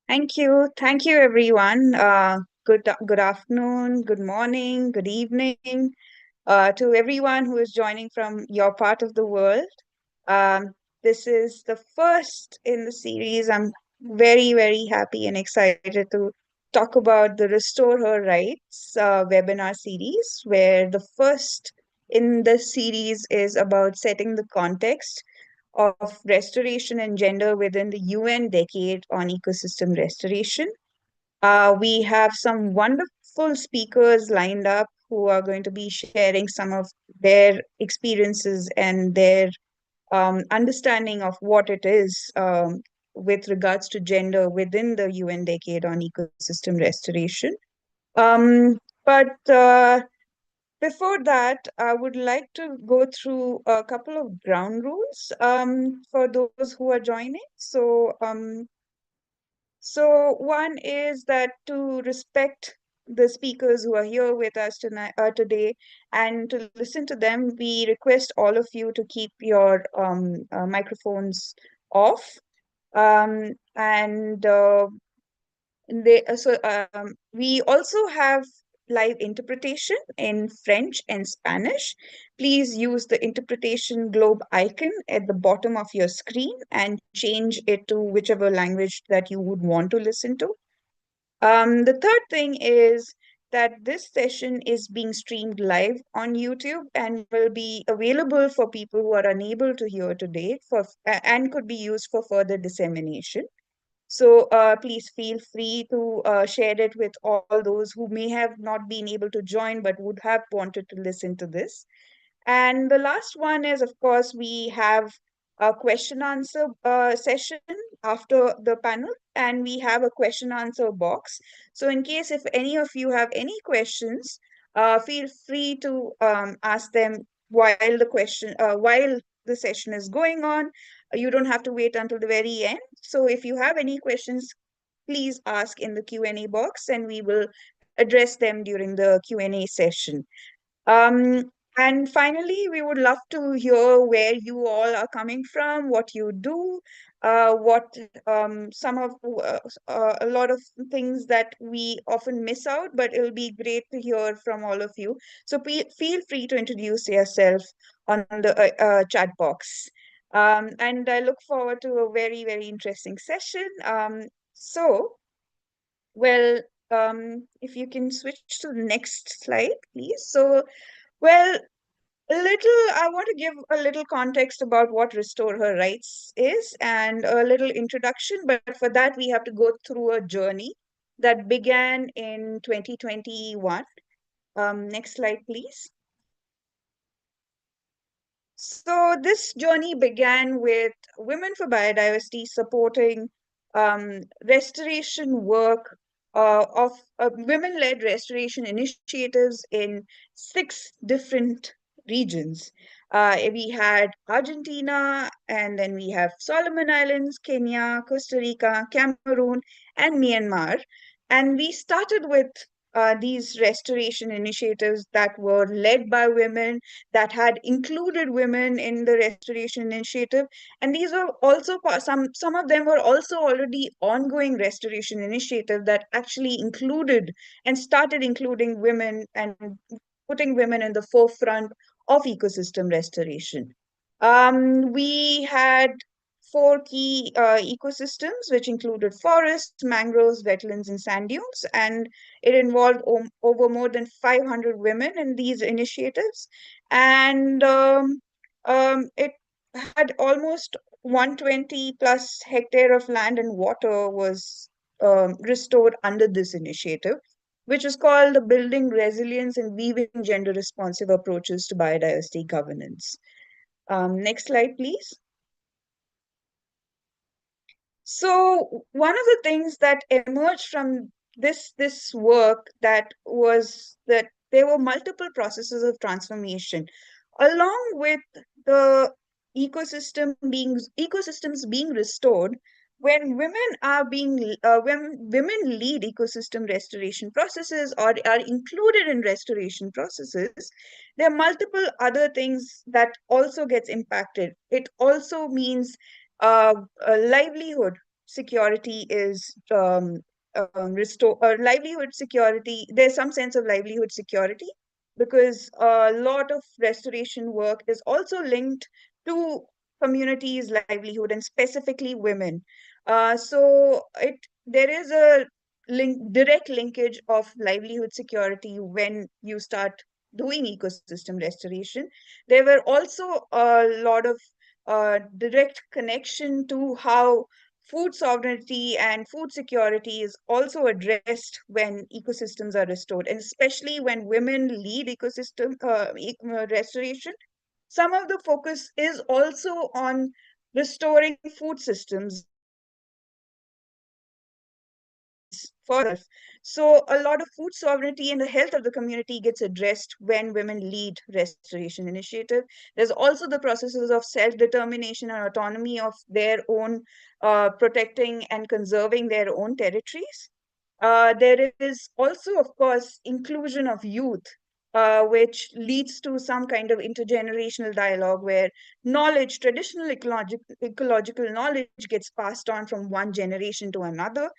Thank you. Thank you, everyone. Good afternoon, good morning, good evening to everyone who is joining from your part of the world. Um, this is the first in the series. I'm very, very happy and excited to talk about the Restore Her Rights webinar series, where the first in the series is about setting the context of restoration and gender within the UN decade on ecosystem restoration. We have some wonderful speakers lined up who are going to be sharing some of their experiences and their understanding of what it is with regards to gender within the UN decade on ecosystem restoration. Um, but before that, I would like to go through a couple of ground rules for those who are joining. So one is that to respect the speakers who are here with us tonight, today, and to listen to them, we request all of you to keep your microphones off. And we also have live interpretation in French and Spanish. Please use the interpretation globe icon at the bottom of your screen and change it to whichever language that you would want to listen to. The third thing is that this session is being streamed live on YouTube and will be available for people who are unable to hear today and could be used for further dissemination. So please feel free to share it with all those who may have not been able to join but would have wanted to listen to this. And the last one is, of course, we have a question answer session after the panel, and we have a question answer box. So, in case if any of you have any questions, feel free to ask them while the session is going on. You don't have to wait until the very end. So, if you have any questions, please ask in the Q&A box, and we will address them during the Q&A session. And finally, we would love to hear where you all are coming from, what you do, what some of a lot of things that we often miss out, but it'll be great to hear from all of you. So feel free to introduce yourself on the chat box. And I look forward to a very, very interesting session. Well, if you can switch to the next slide, please. Well, I want to give a little context about what Restore Her Rights is and a little introduction. But for that, we have to go through a journey that began in 2021. Next slide, please. So this journey began with Women for Biodiversity supporting restoration work of women-led restoration initiatives in 6 different regions. We had Argentina, and then we have Solomon Islands, Kenya, Costa Rica, Cameroon, and Myanmar. And we started with these restoration initiatives that were led by women, that had included women in the restoration initiative, and these were also some of them were also already ongoing restoration initiative that actually included and started including women and putting women in the forefront of ecosystem restoration. We had 4 key ecosystems, which included forests, mangroves, wetlands, and sand dunes, and it involved over more than 500 women in these initiatives. And it had almost 120 plus hectare of land and water was restored under this initiative, which is called the Building Resilience and Weaving Gender Responsive Approaches to Biodiversity Governance. Next slide, please. So one of the things that emerged from this work that was that there were multiple processes of transformation, along with the ecosystems being restored. When women lead ecosystem restoration processes or are included in restoration processes, there are multiple other things that also gets impacted. It also means a livelihood security is restored, or livelihood security, there's some sense of livelihood security, because a lot of restoration work is also linked to communities' livelihood and specifically women. So there is a direct linkage of livelihood security when you start doing ecosystem restoration. There were also a lot of direct connection to how food sovereignty and food security is also addressed when ecosystems are restored, and especially when women lead ecosystem restoration. Some of the focus is also on restoring food systems for. So a lot of food sovereignty and the health of the community gets addressed when women lead restoration initiative. There's also the processes of self-determination and autonomy of their own, protecting and conserving their own territories. There is also, of course, inclusion of youth, which leads to some kind of intergenerational dialogue where knowledge, traditional ecological knowledge gets passed on from one generation to another.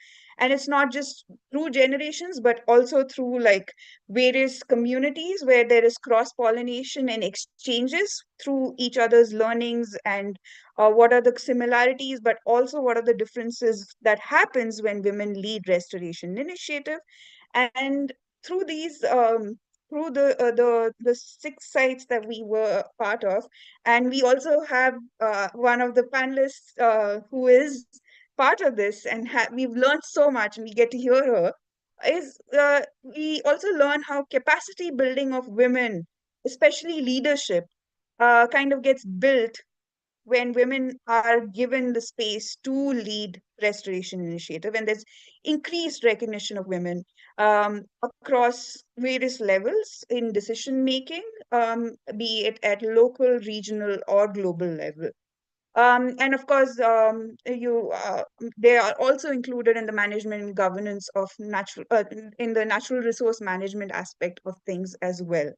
And it's not just through generations, but also through like various communities where there is cross pollination and exchanges through each other's learnings, and what are the similarities, but also what are the differences that happens when women lead restoration initiative. And through these through the 6 sites that we were part of, and we also have one of the panelists who is part of this, and we've learned so much and we get to hear her, is we also learn how capacity building of women, especially leadership, kind of gets built when women are given the space to lead restoration initiative, and there's increased recognition of women across various levels in decision making, be it at local, regional, or global level. And of course, they are also included in the management and governance of in the natural resource management aspect of things as well.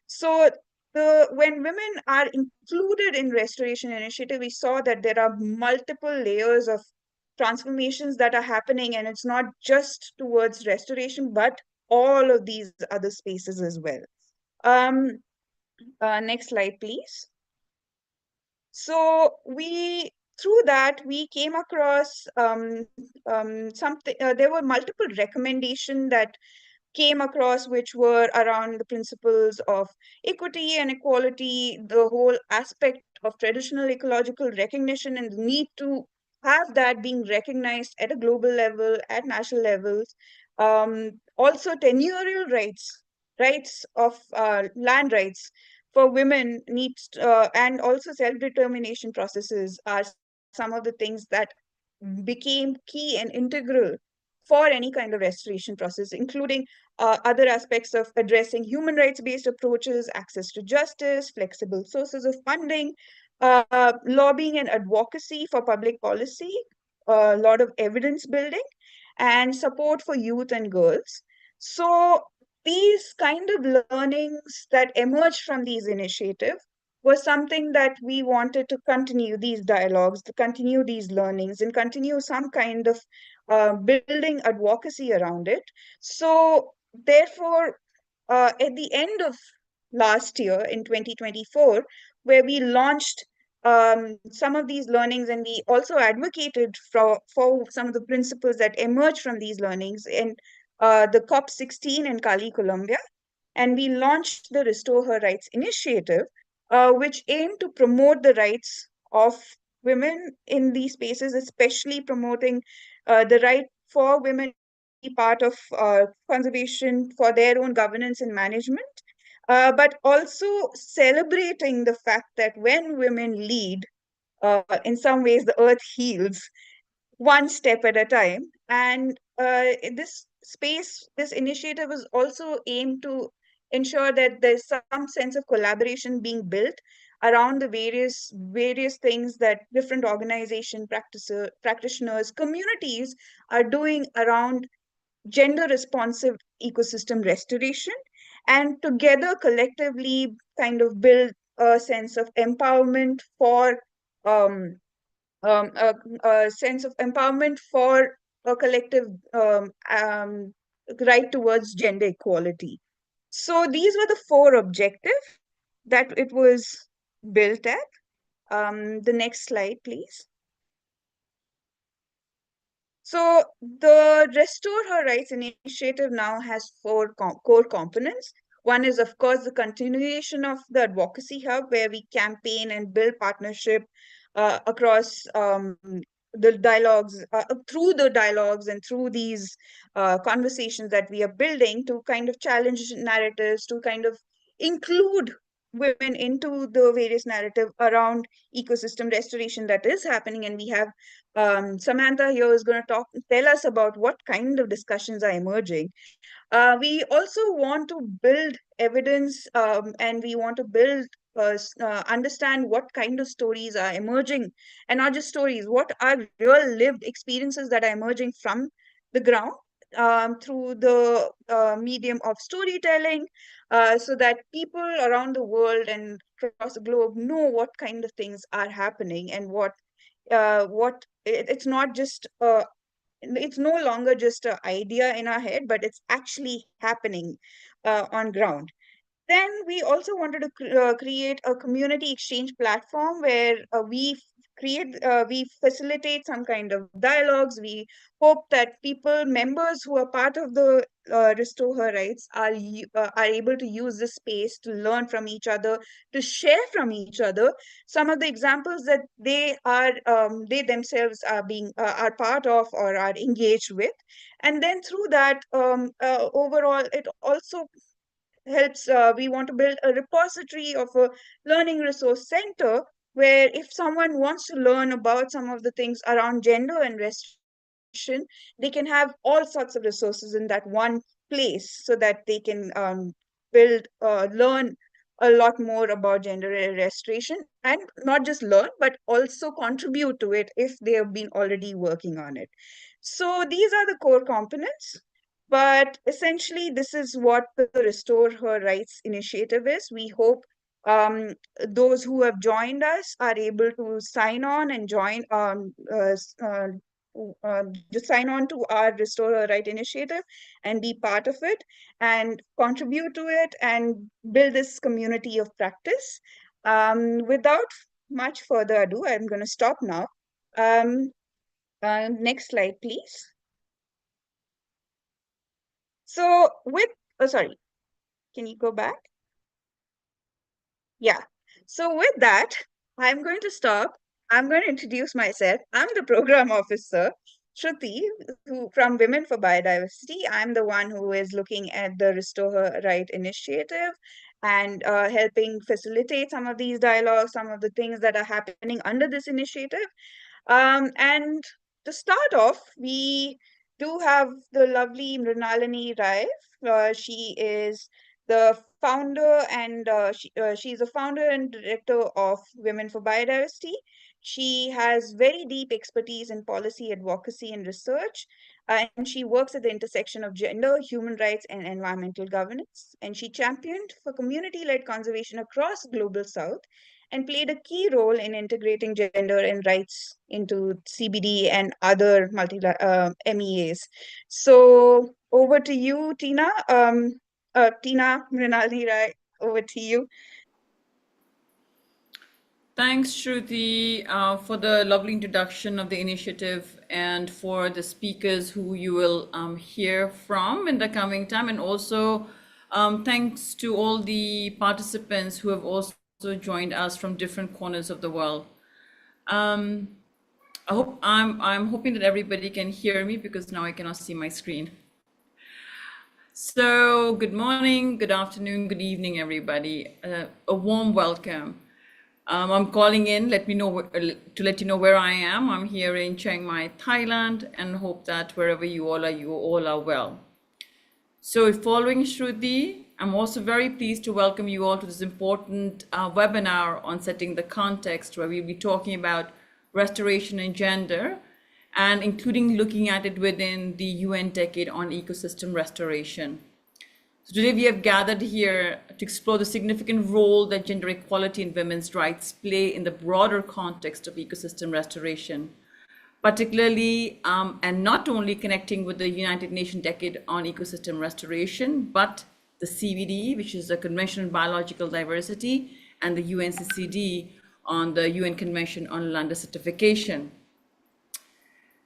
So when women are included in restoration initiative, we saw that there are multiple layers of transformations that are happening, and it's not just towards restoration, but all of these other spaces as well. Um, Next slide, please. So through that, we came across something. There were multiple recommendations that came across, which were around the principles of equity and equality, the whole aspect of traditional ecological recognition, and the need to have that being recognized at a global level, at national levels. Also, tenurial rights, rights of land rights for women needs, and also self-determination processes are some of the things that became key and integral for any kind of restoration process, including other aspects of addressing human rights based approaches, access to justice, flexible sources of funding, lobbying and advocacy for public policy, a lot of evidence building, and support for youth and girls. So these kind of learnings that emerged from these initiatives was something that we wanted to continue these dialogues, to continue these learnings, and continue some kind of building advocacy around it. So, therefore, at the end of last year in 2024, where we launched some of these learnings, and we also advocated for some of the principles that emerged from these learnings in the COP16 in Cali, Colombia. And we launched the Restore Her Rights initiative, which aimed to promote the rights of women in these spaces, especially promoting the right for women to be part of conservation for their own governance and management, but also celebrating the fact that when women lead, in some ways, the earth heals one step at a time. And this space, this initiative is also aimed to ensure that there's some sense of collaboration being built around the various things that different organization practitioners, communities are doing around gender responsive ecosystem restoration, and together collectively kind of build a sense of empowerment for um, a sense of empowerment for a collective right towards gender equality. So these were the four objectives that it was built at. The next slide, please. So the Restore Her Rights initiative now has four core components. One is, of course, the continuation of the advocacy hub, where we campaign and build partnership across through the dialogues and through these conversations that we are building to kind of challenge narratives, to kind of include women into the various narrative around ecosystem restoration that is happening. And we have Samantha here is going to tell us about what kind of discussions are emerging. We also want to build evidence, and we want to understand what kind of stories are emerging, and not just stories, what are real lived experiences that are emerging from the ground through the medium of storytelling, so that people around the world and across the globe know what kind of things are happening, and it's not just it's no longer just an idea in our head, but it's actually happening on ground. Then we also wanted to create a community exchange platform where we facilitate some kind of dialogues. We hope that members who are part of the Restore Her Rights are able to use this space to learn from each other, to share from each other some of the examples that they themselves are part of or are engaged with. And then through that, overall, it also helps. We want to build a repository of a learning resource center where if someone wants to learn about some of the things around gender and restoration, they can have all sorts of resources in that one place so that they can learn a lot more about gender restoration, and not just learn but also contribute to it if they have been already working on it. So these are the core components, but essentially, this is what the Restore Her Rights initiative is. We hope those who have joined us are able to sign on and just sign on to our Restore Her Right initiative and be part of it and contribute to it and build this community of practice. Without much further ado, I'm going to stop now. Um, Next slide, please. So sorry, can you go back? Yeah. So with that, I'm going to stop. I'm going to introduce myself. I'm the program officer, Shruti, from Women for Biodiversity. I'm the one who is looking at the Restore Her Right initiative and helping facilitate some of these dialogues, some of the things that are happening under this initiative. And to start off, we do have the lovely Mrinalini Rai. She is the founder and she's the founder and director of Women for Biodiversity. She has very deep expertise in policy advocacy and research, and she works at the intersection of gender, human rights, and environmental governance. And she championed for community-led conservation across Global South and played a key role in integrating gender and rights into CBD and other MEAs. So over to you, Tina. Tina Mrinalini Rai, over to you. Thanks, Shruti, for the lovely introduction of the initiative and for the speakers who you will hear from in the coming time. And also thanks to all the participants who have also joined us from different corners of the world. I'm hoping that everybody can hear me because now I cannot see my screen. So good morning, good afternoon, good evening, everybody. A warm welcome. I'm calling in, let you know where I am. I'm here in Chiang Mai, Thailand, and hope that wherever you all are well. So following Shruti, I'm also very pleased to welcome you all to this important webinar on setting the context, where we'll be talking about restoration and gender, and including looking at it within the UN Decade on Ecosystem Restoration. So today we have gathered here to explore the significant role that gender equality and women's rights play in the broader context of ecosystem restoration, particularly and not only connecting with the United Nations Decade on Ecosystem Restoration, but the CBD, which is the Convention on Biological Diversity, and the UNCCD on the UN Convention on Land Desertification.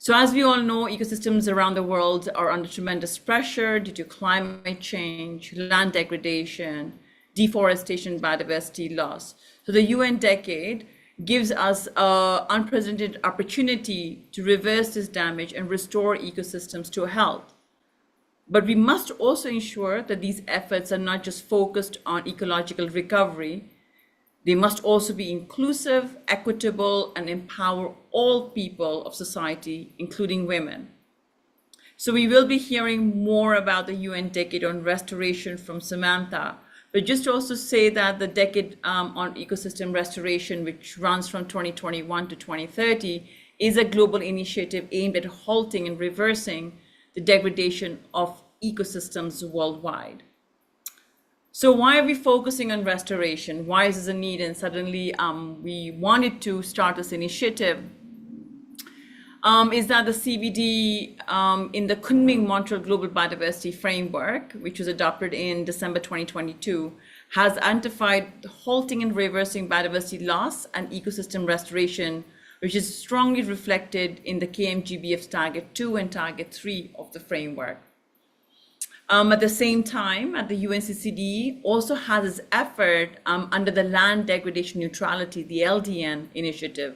So as we all know, ecosystems around the world are under tremendous pressure due to climate change, land degradation, deforestation, biodiversity loss. So the UN Decade gives us an unprecedented opportunity to reverse this damage and restore ecosystems to health. But we must also ensure that these efforts are not just focused on ecological recovery. They must also be inclusive, equitable, and empower all people of society, including women. So we will be hearing more about the UN Decade on Restoration from Samantha. But just to also say that the Decade on Ecosystem Restoration, which runs from 2021 to 2030, is a global initiative aimed at halting and reversing the degradation of ecosystems worldwide. So why are we focusing on restoration? Why is this a need? And suddenly we wanted to start this initiative. Is that the CBD in the Kunming-Montreal Global Biodiversity Framework, which was adopted in December 2022, has identified halting and reversing biodiversity loss and ecosystem restoration, which is strongly reflected in the KM-GBF's Target 2 and Target 3 of the framework. At the same time, at the UNCCD also has its effort under the Land Degradation Neutrality, the LDN initiative,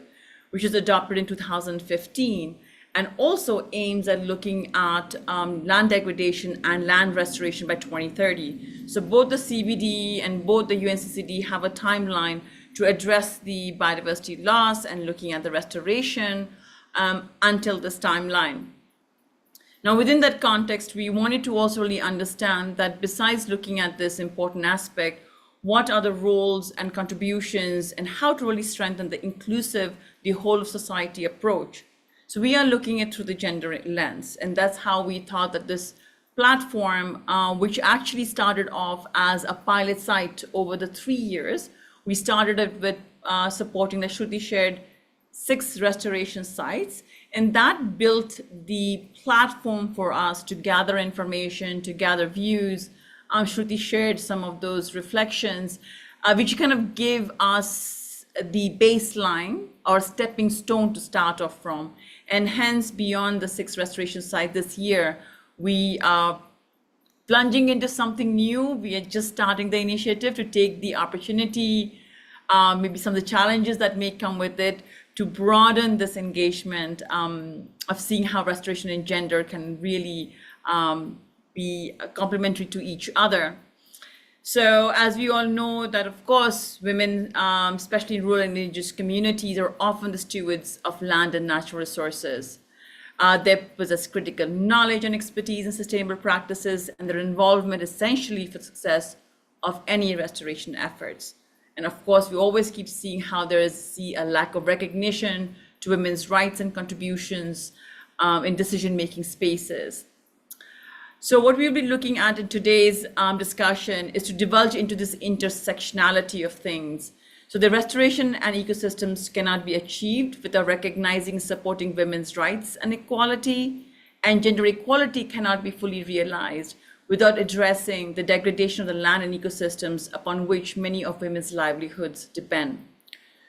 which was adopted in 2015, and also aims at looking at land degradation and land restoration by 2030. So both the CBD and both the UNCCD have a timeline to address the biodiversity loss and looking at the restoration until this timeline. Now, within that context, we wanted to also really understand that besides looking at this important aspect, what are the roles and contributions and how to really strengthen the inclusive, the whole of society approach. So we are looking at through the gender lens, and that's how we thought that this platform, which actually started off as a pilot site over the 3 years, we started it with supporting, that Shruti shared, 6 restoration sites, and that built the platform for us to gather information, to gather views. Shruti shared some of those reflections, which kind of give us the baseline or stepping stone to start off from. And hence, beyond the 6 restoration sites this year, we are plunging into something new. We are just starting the initiative to take the opportunity, maybe some of the challenges that may come with it, to broaden this engagement of seeing how restoration and gender can really be complementary to each other. So as we all know that, of course, women, especially in rural and indigenous communities, are often the stewards of land and natural resources. They possess critical knowledge and expertise in sustainable practices, and their involvement essentially for success of any restoration efforts. And of course, we always keep seeing how there is a lack of recognition to women's rights and contributions in decision-making spaces. So what we'll be looking at in today's discussion is to divulge into this intersectionality of things. So the restoration and ecosystems cannot be achieved without recognizing and supporting women's rights and equality, and gender equality cannot be fully realized without addressing the degradation of the land and ecosystems upon which many of women's livelihoods depend.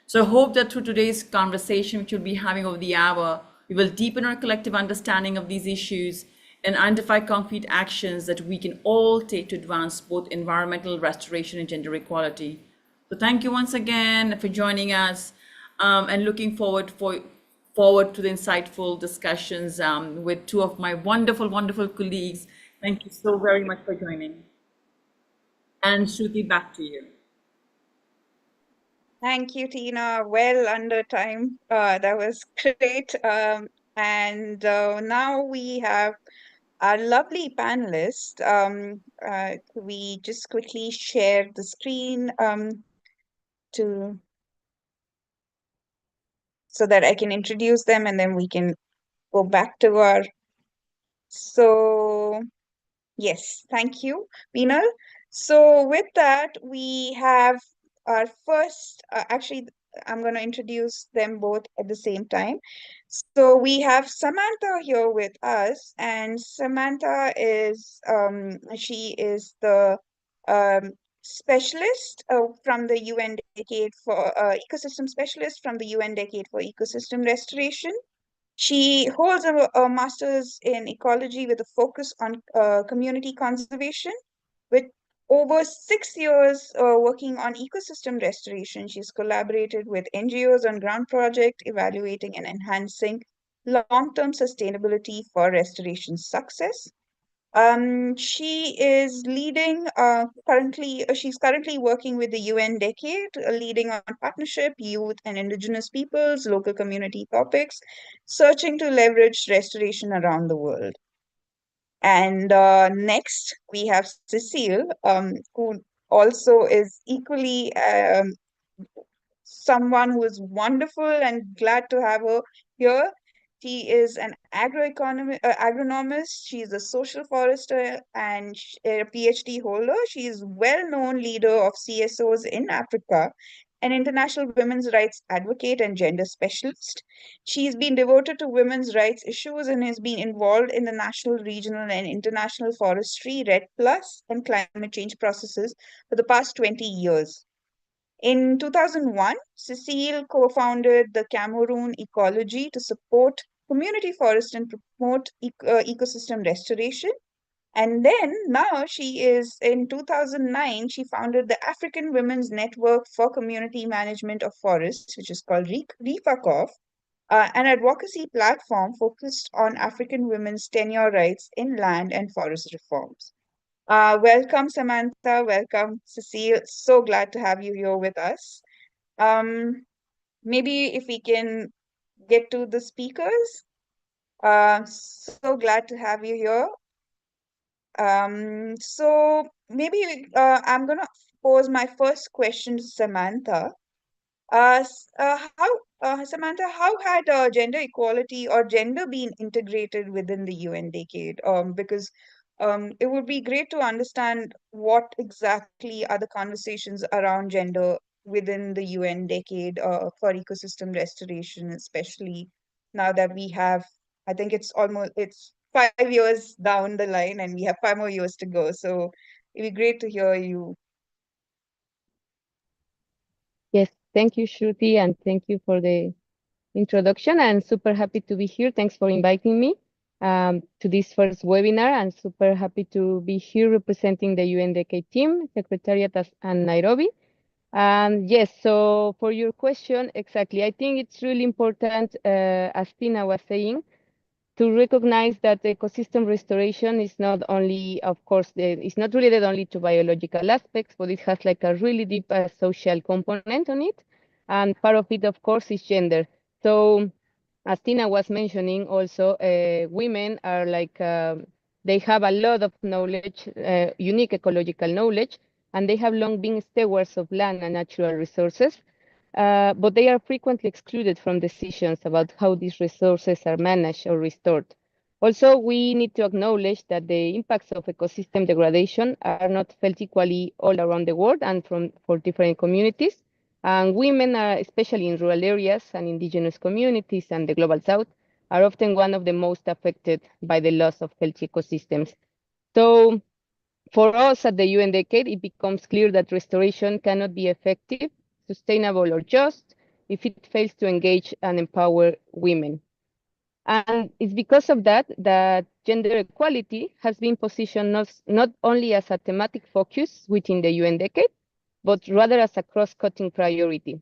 So I hope that through today's conversation, which we'll be having over the hour, we will deepen our collective understanding of these issues and identify concrete actions that we can all take to advance both environmental restoration and gender equality. So thank you once again for joining us, and looking forward to the insightful discussions with 2 of my wonderful, wonderful colleagues. Thank you so very much for joining. And Shruti, back to you. Thank you, Tina. Well under time. That was great. And now we have our lovely panelist. We just quickly share the screen to so that I can introduce them, and then we can go back to our. So Yes, thank you, Meenal. So, with that, we have our first, I'm going to introduce them both at the same time. So, we have Samantha here with us, and Samantha she is the um, specialist from the UN Decade for Ecosystem Specialist from the UN Decade for Ecosystem Restoration. She holds a master's in ecology with a focus on community conservation. With over 6 years working on ecosystem restoration, she's collaborated with NGOs on ground project evaluating and enhancing long-term sustainability for restoration success. She is leading she's currently working with the UN Decade, leading on partnership, youth and indigenous peoples, local community topics, searching to leverage restoration around the world. And next, we have Cecile, who also is equally someone who is wonderful and glad to have her here. She is an agronomist. She's a social forester and a PhD holder. She is well-known leader of CSOs in Africa, an international women's rights advocate and gender specialist. She's been devoted to women's rights issues and has been involved in the national, regional, and international forestry, RED Plus, and climate change processes for the past 20 years. In 2001, Cecile co-founded the Cameroon Ecology to support community forest and promote ecosystem restoration. And then now she is in 2009, she founded the African Women's Network for Community Management of Forests, which is called RIFACOF, an advocacy platform focused on African women's tenure rights in land and forest reforms. Welcome, Samantha. Welcome, Cecile. So glad to have you here with us. Um, Maybe if we can get to the speakers. So glad to have you here. So maybe I'm gonna pose my first question to Samantha. Samantha, how had gender equality or gender been integrated within the UN decade? Because it would be great to understand what exactly are the conversations around gender within the UN decade for ecosystem restoration, especially now that we have, I think it's 5 years down the line and we have 5 more years to go. So it'd be great to hear you. Yes, thank you, Shruti, and thank you for the introduction. I'm super happy to be here. Thanks for inviting me to this first webinar. I'm super happy to be here representing the UNDK team, Secretariat and Nairobi. Yes, so for your question, exactly, I think it's really important, as Tina was saying, to recognize that ecosystem restoration is not only, of course, it's not related only to biological aspects, but it has like a really deep social component on it. And part of it, of course, is gender. So as Tina was mentioning, also women are like, they have a lot of knowledge, unique ecological knowledge, and they have long been stewards of land and natural resources. But they are frequently excluded from decisions about how these resources are managed or restored. Also, we need to acknowledge that the impacts of ecosystem degradation are not felt equally all around the world and for different communities. And women, are, especially in rural areas and indigenous communities and the global south, are often one of the most affected by the loss of healthy ecosystems. So for us at the UN Decade, it becomes clear that restoration cannot be effective, sustainable, or just if it fails to engage and empower women. And it's because of that that gender equality has been positioned not only as a thematic focus within the UN Decade, but rather as a cross-cutting priority.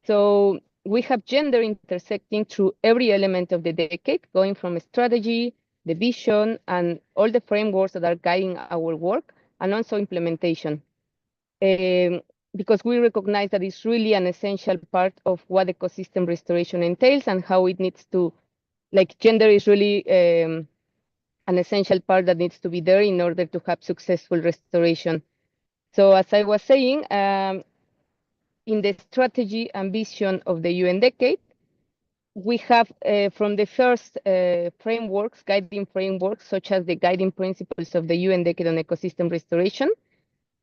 So we have gender intersecting through every element of the decade, going from strategy, the vision, and all the frameworks that are guiding our work, and also implementation. Because we recognize that it's really an essential part of what ecosystem restoration entails and how it needs to, like gender is really an essential part that needs to be there in order to have successful restoration. So as I was saying, in the strategy and vision of the UN Decade, we have from the first frameworks, guiding frameworks, such as the guiding principles of the UN Decade on Ecosystem Restoration,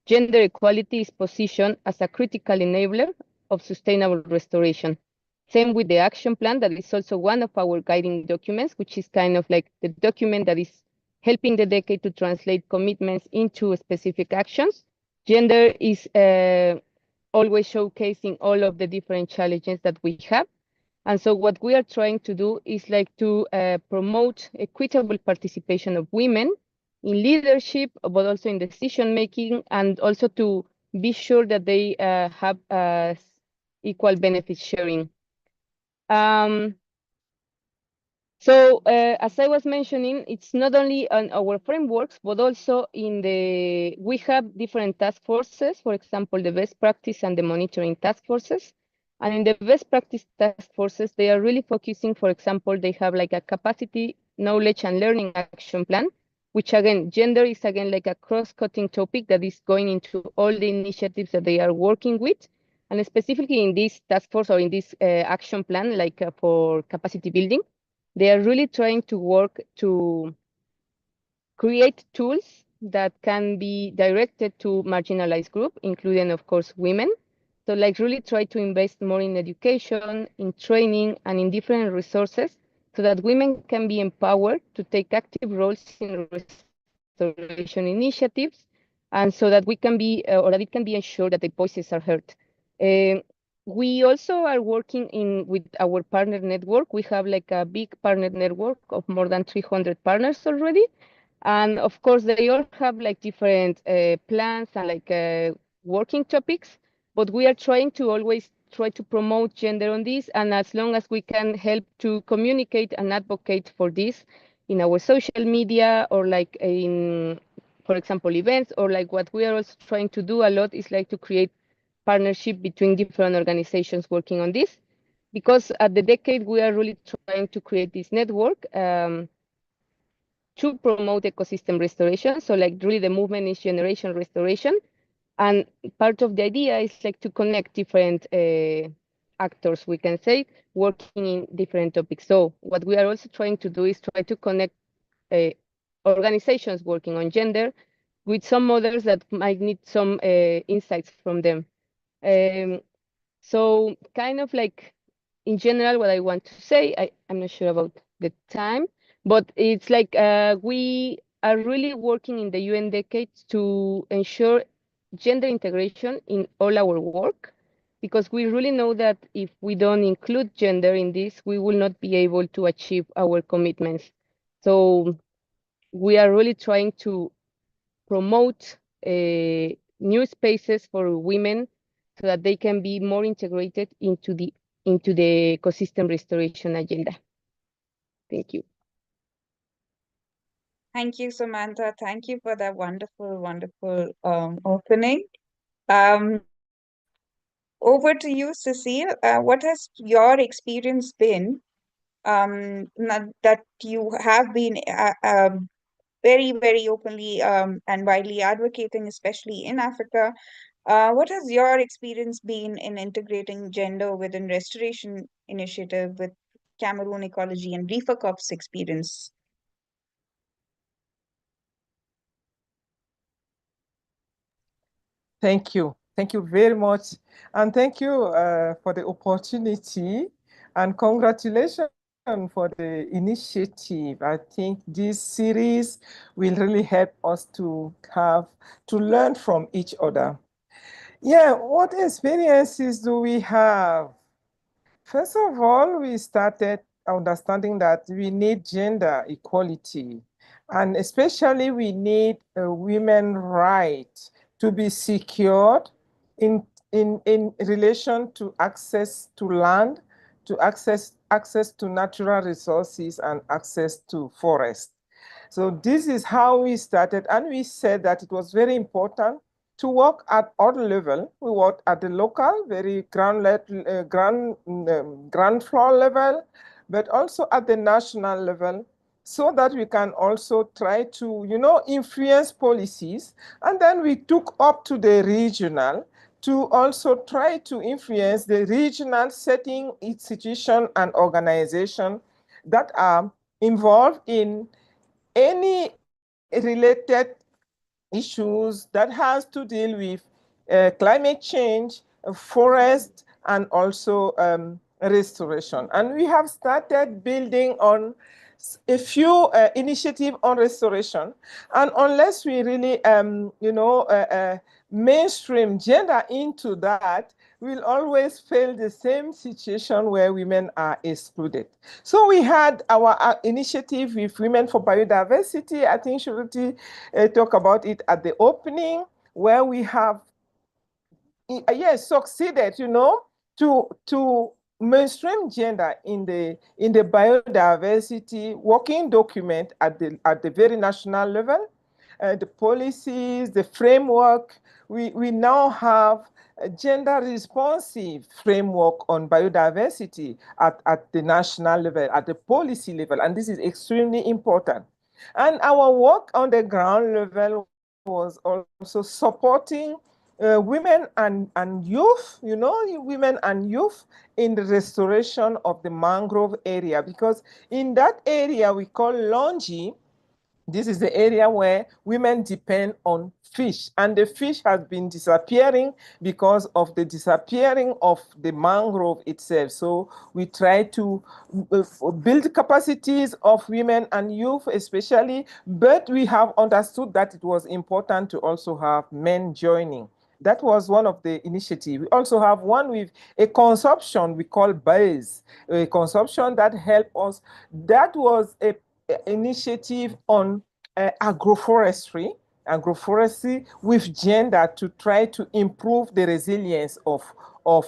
gender equality is positioned as a critical enabler of sustainable restoration. Same with the action plan, that is also one of our guiding documents, which is kind of like the document that is helping the decade to translate commitments into specific actions. Gender is always showcasing all of the different challenges that we have. And so what we are trying to do is like to promote equitable participation of women in leadership, but also in decision making, and also to be sure that they have equal benefit sharing. So as I was mentioning, it's not only on our frameworks, but also we have different task forces, for example, the best practice and the monitoring task forces. And in the best practice task forces, they are really focusing, for example, they have like a capacity, knowledge, and learning action plan, which again, gender is again like a cross-cutting topic that is going into all the initiatives that they are working with. And specifically in this task force or in this action plan, like for capacity building, they are really trying to work to create tools that can be directed to marginalized groups, including, of course, women. So like really try to invest more in education, in training, and in different resources so that women can be empowered to take active roles in restoration initiatives, and so that we can be, or that it can be ensured that the voices are heard. We also are working with our partner network. We have like a big partner network of more than 300 partners already. And of course, they all have like different plans and like working topics, but we are trying to always try to promote gender on this. And as long as we can help to communicate and advocate for this in our social media or like in, for example, events, or like what we are also trying to do a lot is like to create partnership between different organizations working on this. Because at the decade, we are really trying to create this network to promote ecosystem restoration. So like really the movement is generation restoration. And part of the idea is like to connect different actors, we can say, working in different topics. So what we are also trying to do is try to connect organizations working on gender with some others that might need some insights from them. So kind of like in general, what I want to say, I'm not sure about the time, but it's like we are really working in the UN decade to ensure gender integration in all our work, because we really know that if we don't include gender in this, we will not be able to achieve our commitments. So we are really trying to promote new spaces for women so that they can be more integrated into the ecosystem restoration agenda. Thank you. Thank you, Samantha. Thank you for that wonderful, wonderful opening. Um, Over to you, Cecile. What has your experience been that you have been very, very openly and widely advocating, especially in Africa? What has your experience been in integrating gender within restoration initiative with Cameroon Ecology and Reefer Corps experience? Thank you. Thank you very much. And thank you for the opportunity, and congratulations for the initiative. I think this series will really help us to learn from each other. Yeah, what experiences do we have? First of all, we started understanding that we need gender equality, and especially we need a women's right to be secured in relation to access to land, to access to natural resources, and access to forest. So this is how we started, and we said that it was very important to work at all level. We work at the local, very ground floor level, but also at the national level, so that we can also try to, influence policies. And then we took up to the regional to also try to influence the regional setting, institution, and organization that are involved in any related issues that has to deal with climate change, forest, and also restoration. And we have started building on a few initiatives on restoration. And unless we really, mainstream gender into that, we'll always fail the same situation where women are excluded. So we had our initiative with Women for Biodiversity. I think Shruti talked about it at the opening, where we have yes, succeeded, to mainstream gender in the biodiversity working document at the very national level, the policies, the framework. We now have a gender responsive framework on biodiversity at the national level, at the policy level, and this is extremely important. And our work on the ground level was also supporting women and youth, women and youth in the restoration of the mangrove area, because in that area we call Longi, this is the area where women depend on fish, and the fish has been disappearing because of the disappearing of the mangrove itself. So we try to build capacities of women and youth especially, but we have understood that it was important to also have men joining. That was one of the initiatives. We also have one with a consumption we call BASE, a consumption that helped us. That was a initiative on agroforestry with gender to try to improve the resilience of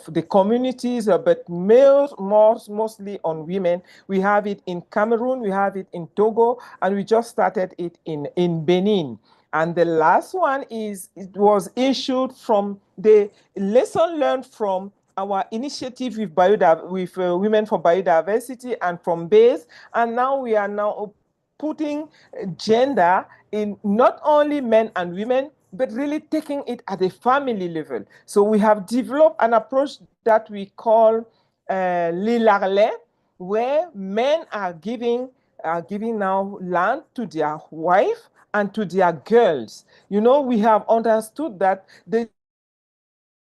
the communities, but mostly on women. We have it in Cameroon, we have it in Togo, and we just started it in Benin. And the last one is, it was issued from the lesson learned from our initiative with Women for Biodiversity and from BASE. And now we are now putting gender in not only men and women, but really taking it at a family level. So we have developed an approach that we call Lilarle, where men are giving now land to their wife and to their girls. We have understood that the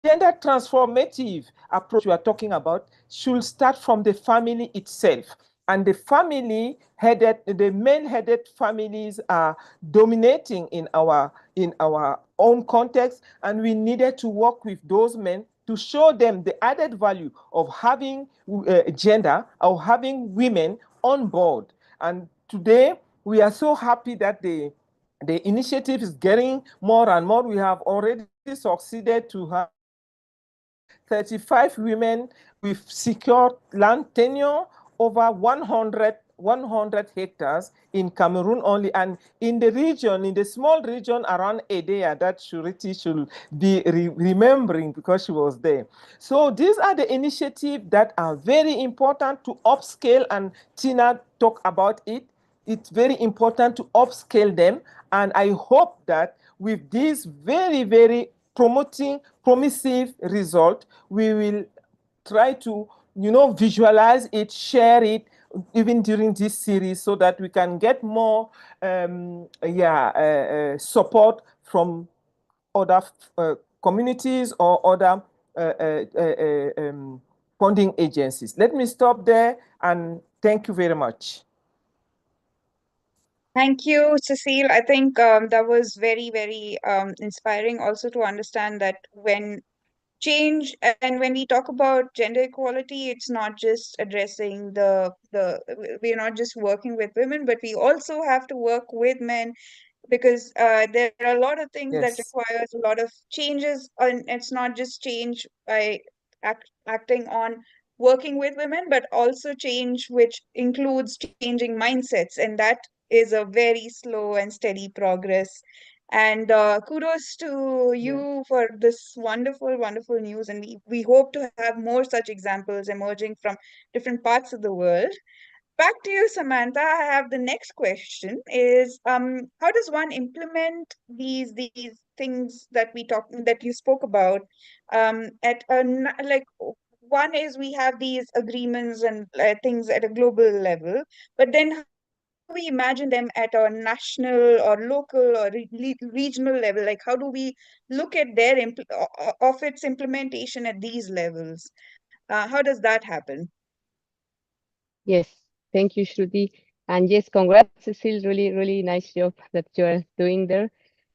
gender transformative approach we are talking about should start from the family itself. And the male-headed families are dominating in our own context, and we needed to work with those men to show them the added value of having gender, or having women on board. And today, we are so happy that the initiative is getting more and more. We have already succeeded to have 35 women with secured land tenure over 100 hectares in Cameroon only, and in the region, in the small region around Edea that Shuriti should be remembering because she was there. So these are the initiatives that are very important to upscale, and Tina talked about it. It's very important to upscale them, and I hope that with this very, very promising result, we will try to visualize it, share it, even during this series, so that we can get more support from other communities or other funding agencies. Let me stop there, and thank you very much. Thank you, Cecile. I think that was very, very inspiring also to understand that when change and when we talk about gender equality, it's not just addressing we're not just working with women, but we also have to work with men, because there are a lot of things that Yes. requires a lot of changes, and it's not just change by acting on working with women, but also change which includes changing mindsets, and that is a very slow and steady progress. And kudos to Yeah. you for this wonderful, wonderful news, and we hope to have more such examples emerging from different parts of the world. Back to you, Samantha. I have the next question is how does one implement these things that you spoke about, at a like one is we have these agreements and things at a global level, but then how do we imagine them at a national or local or regional level? Like, how do we look at of its implementation at these levels? How does that happen? Yes, thank you, Shruti. And yes, congrats, Cecile. Really, really nice job that you are doing there.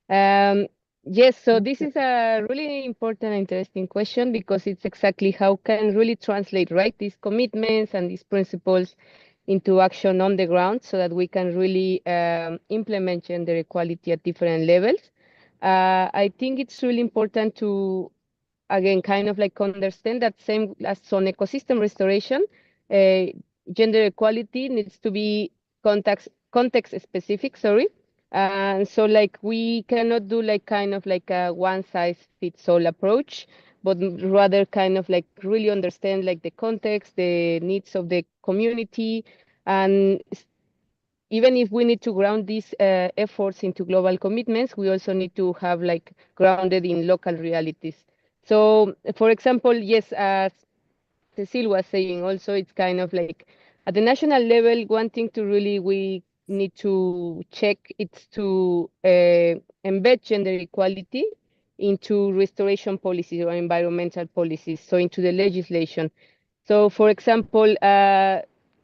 Um, yes, so Thank this you. is a really important, interesting question because it's exactly how can really translate, right, these commitments and these principles into action on the ground so that we can really implement gender equality at different levels. I think it's really important to again, kind of like understand that same as on ecosystem restoration, uh, gender equality needs to be context specific, sorry. And so like we cannot do like kind of like a one size fits all approach, but rather kind of like really understand like the context, the needs of the community, and even if we need to ground these efforts into global commitments, we also need to have like grounded in local realities. So, for example, yes, as Cecile was saying, also it's kind of like at the national level, one thing to really we need to check it's to embed gender equality into restoration policies or environmental policies, so into the legislation. So, for example,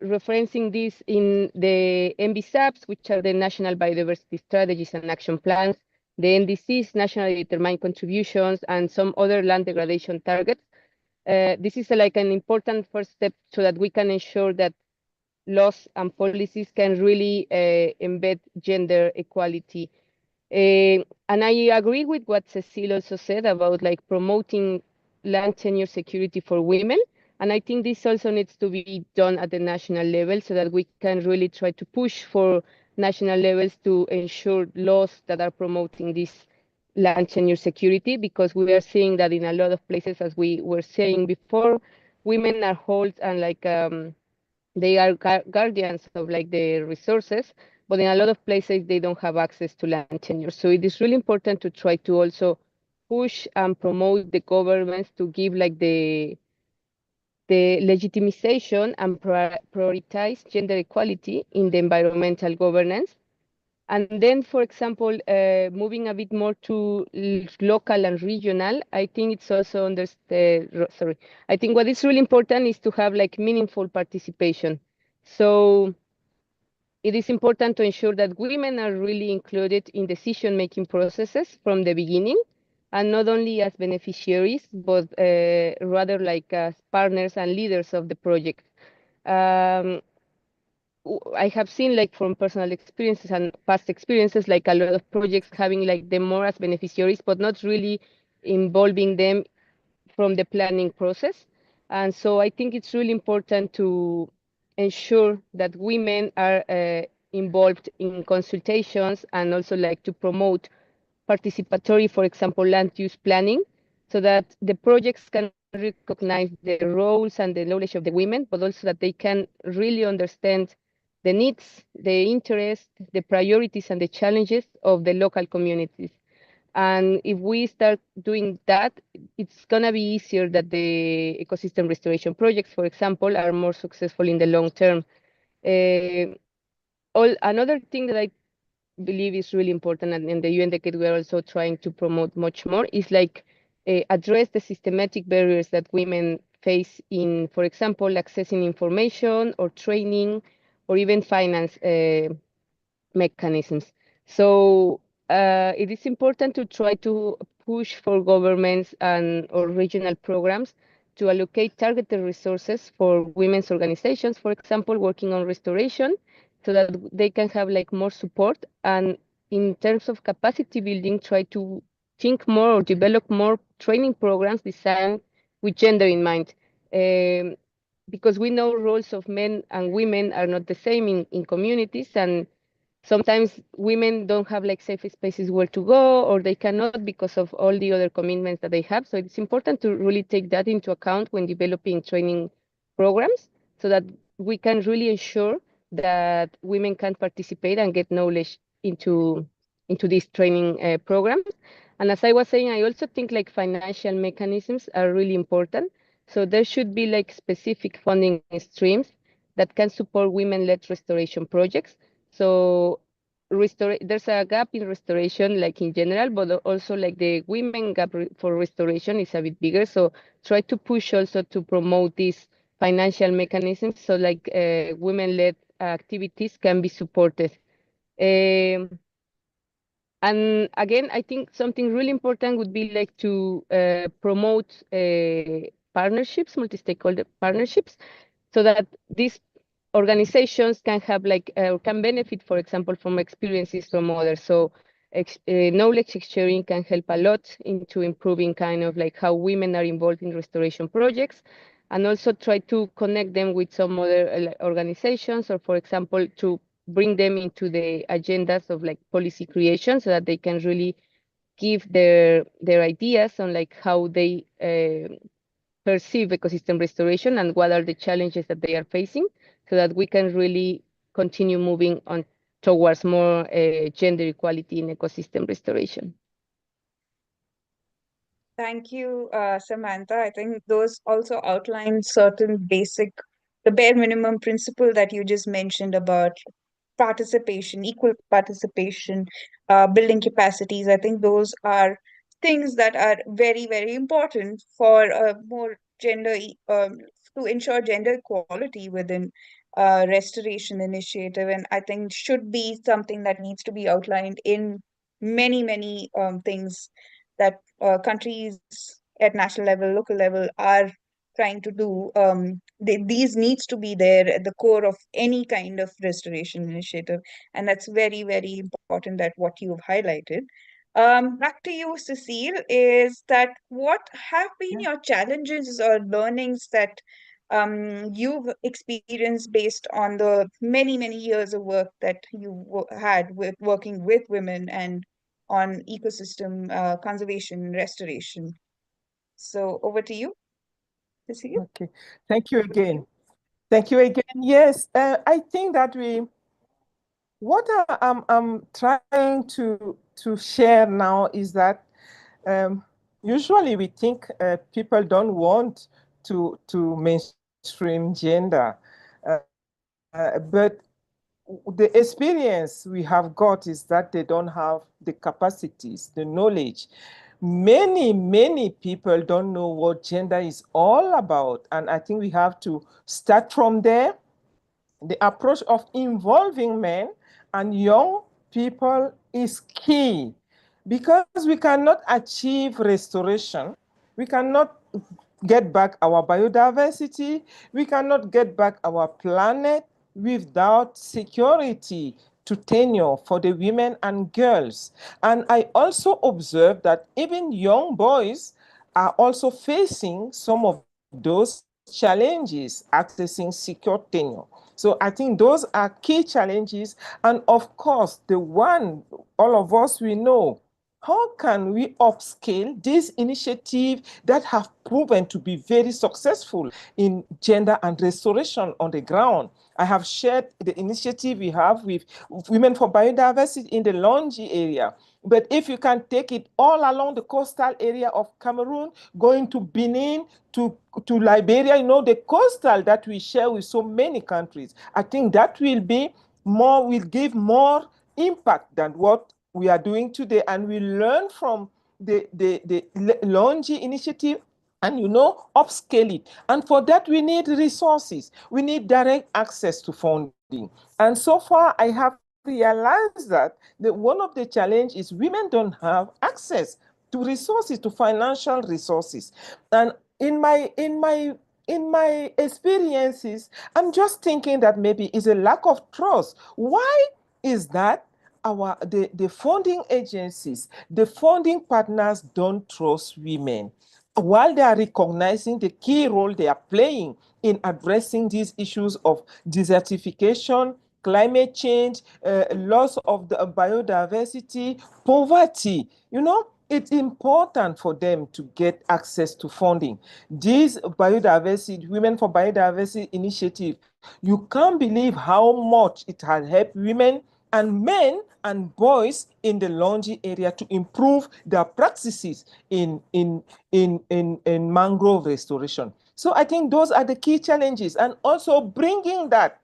referencing this in the NBSAPs, which are the National Biodiversity Strategies and Action Plans, the NDCs, Nationally Determined Contributions, and some other land degradation targets. This is like an important first step so that we can ensure that laws and policies can really embed gender equality. And I agree with what Cecile also said about like promoting land tenure security for women. And I think this also needs to be done at the national level so that we can really try to push for national levels to ensure laws that are promoting this land tenure security, because we are seeing that in a lot of places, as we were saying before, women are held and like they are guardians of like the resources, but in a lot of places they don't have access to land tenure. So it is really important to try to also push and promote the governments to give like the legitimization and prioritize gender equality in the environmental governance. And then, for example, moving a bit more to local and regional, I think it's also sorry. I think what is really important is to have like meaningful participation. So it is important to ensure that women are really included in decision-making processes from the beginning, and not only as beneficiaries, but rather like as partners and leaders of the project. Um, I have seen like from personal experiences and past experiences, like a lot of projects having like them more as beneficiaries, but not really involving them from the planning process. And so I think it's really important to ensure that women are involved in consultations and also like to promote participatory, for example, land use planning, so that the projects can recognize the roles and the knowledge of the women, but also that they can really understand the needs, the interests, the priorities, and the challenges of the local communities. And if we start doing that, it's going to be easier that the ecosystem restoration projects, for example, are more successful in the long term. Another thing that I believe is really important, and in the UN Decade we are also trying to promote much more, is like address the systematic barriers that women face in, for example, accessing information or training or even finance mechanisms. So it is important to try to push for governments and or regional programs to allocate targeted resources for women's organizations, for example, working on restoration, so that they can have like more support. And in terms of capacity building, try to think more or develop more training programs designed with gender in mind. Because we know roles of men and women are not the same in communities, and sometimes women don't have like safe spaces where to go, or they cannot because of all the other commitments that they have. So it's important to really take that into account when developing training programs so that we can really ensure that women can participate and get knowledge into these training programs. And as I was saying, I also think like financial mechanisms are really important. So there should be like specific funding streams that can support women-led restoration projects. So there's a gap in restoration like in general, but also like the women gap for restoration is a bit bigger. So try to push also to promote these financial mechanisms so like women-led activities can be supported. Um, and again, I think something really important would be like to promote partnerships, multi-stakeholder partnerships, so that these organizations can have like can benefit, for example, from experiences from others. So knowledge sharing can help a lot into improving kind of like how women are involved in restoration projects, and also try to connect them with some other organizations, or for example, to bring them into the agendas of like policy creation so that they can really give their ideas on like how they perceive ecosystem restoration and what are the challenges that they are facing so that we can really continue moving on towards more gender equality in ecosystem restoration. Thank you, Samantha. I think those also outline certain basic, the bare minimum principle that you just mentioned about participation, equal participation, building capacities. I think those are things that are very, very important for more to ensure gender equality within restoration initiative. And I think should be something that needs to be outlined in many, many things that countries at national level, local level are trying to do. These needs to be there at the core of any kind of restoration initiative, and that's very, very important that what you've highlighted. Back to you, Cecile, is that what have been your challenges or learnings that you've experienced based on the many, many years of work that you had with working with women and on ecosystem conservation and restoration? So over to you, Cecile. Okay, thank you again. Thank you again. Yes, I think that what I'm trying to share now is that usually we think people don't want to mainstream gender, but the experience we have got is that they don't have the capacities, the knowledge. Many people don't know what gender is all about, and I think we have to start from there. The approach of involving men and young people is key, because we cannot achieve restoration, we cannot get back our biodiversity, we cannot get back our planet without security to tenure for the women and girls. And I also observe that even young boys are also facing some of those challenges accessing secure tenure. So I think those are key challenges. And of course, the one all of us we know, how can we upscale this initiative that have proven to be very successful in gender and restoration on the ground? I have shared the initiative we have with Women for Biodiversity in the Longi area. But if you can take it all along the coastal area of Cameroon, going to Benin, to Liberia, you know, the coastal that we share with so many countries, I think that will give more impact than what we are doing today. And we learn from the Longi initiative and, you know, upscale it. And for that, we need resources. We need direct access to funding. And so far, I have realized that one of the challenges is women don't have access to resources, to financial resources. And in my experiences, I'm just thinking that maybe it's a lack of trust. Why is that? The funding agencies, the funding partners don't trust women, while they are recognizing the key role they are playing in addressing these issues of desertification, climate change, loss of the biodiversity, poverty. You know, it's important for them to get access to funding. This biodiversity, Women for Biodiversity initiative, you can't believe how much it has helped women and men and boys in the Longi area to improve their practices in mangrove restoration. So I think those are the key challenges, and also bringing that,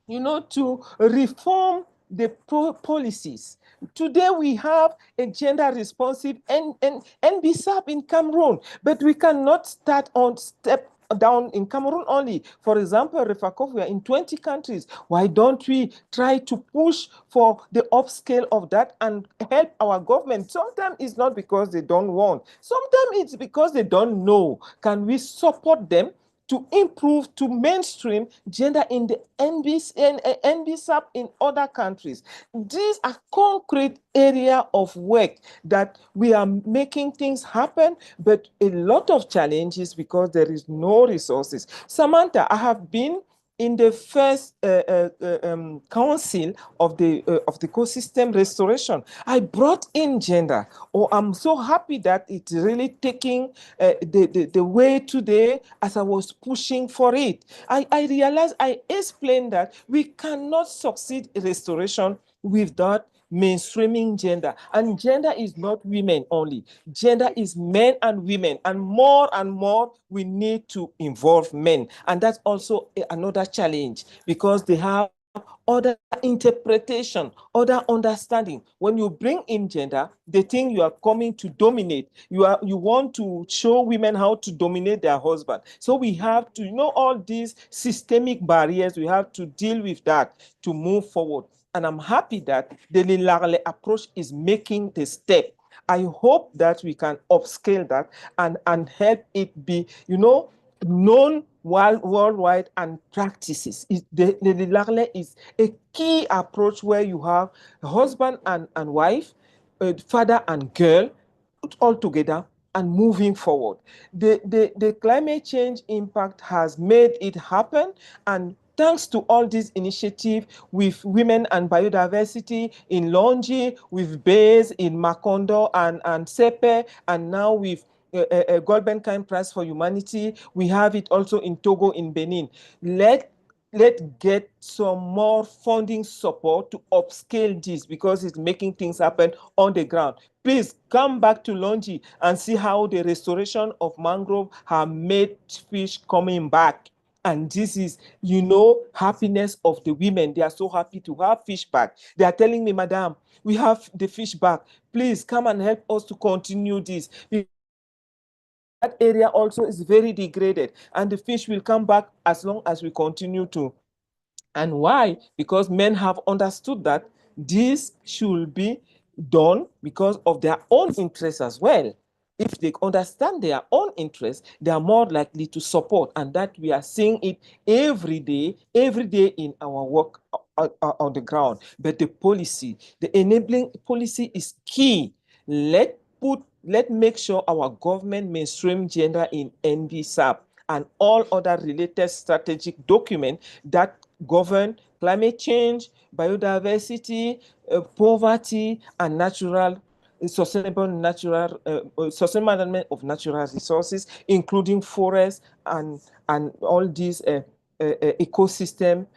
to reform the policies. Today we have a gender responsive NBSAP in Cameroon, but we cannot step down in Cameroon only. For example, Refacov, we are in 20 countries. Why don't we try to push for the upscale of that and help our government? Sometimes it's not because they don't want. Sometimes it's because they don't know. Can we support them to improve, to mainstream gender in the NBSAP in other countries? These are concrete area of work that we are making things happen, but a lot of challenges because there is no resources. Samantha, I have been in the first council of the ecosystem restoration. I brought in gender. Oh, I'm so happy that it's really taking the way today as I was pushing for it. I realized, I explained that we cannot succeed in restoration without mainstreaming gender. And gender is not women only. Gender is men and women. And more, we need to involve men. And that's also another challenge because they have other interpretation, other understanding. When you bring in gender, they think you are coming to dominate. You want to show women how to dominate their husband. So we have to, all these systemic barriers, we have to deal with that to move forward. And I'm happy that the Lilale approach is making the step. I hope that we can upscale that and help it be, known worldwide and practices. The Lilale is a key approach where you have a husband and wife, father and girl, all together and moving forward. The climate change impact has made it happen, and thanks to all these initiatives with women and biodiversity in Longi, with Bays in Macondo and Sepe, and now with a Gulbenkian Prize for Humanity. We have it also in Togo, in Benin. Let's get some more funding support to upscale this because it's making things happen on the ground. Please come back to Longi and see how the restoration of mangrove have made fish coming back. And this is, happiness of the women. They are so happy to have fish back. They are telling me, Madam, we have the fish back. Please come and help us to continue this. That area also is very degraded, and the fish will come back as long as we continue to. And why? Because men have understood that this should be done because of their own interests as well. If they understand their own interests, they are more likely to support, and that we are seeing it every day in our work on the ground. But the policy, the enabling policy is key. Let's make sure our government mainstream gender in NBSAP and all other related strategic documents that govern climate change, biodiversity, poverty, and sustainable management of natural resources, including forests and all these ecosystem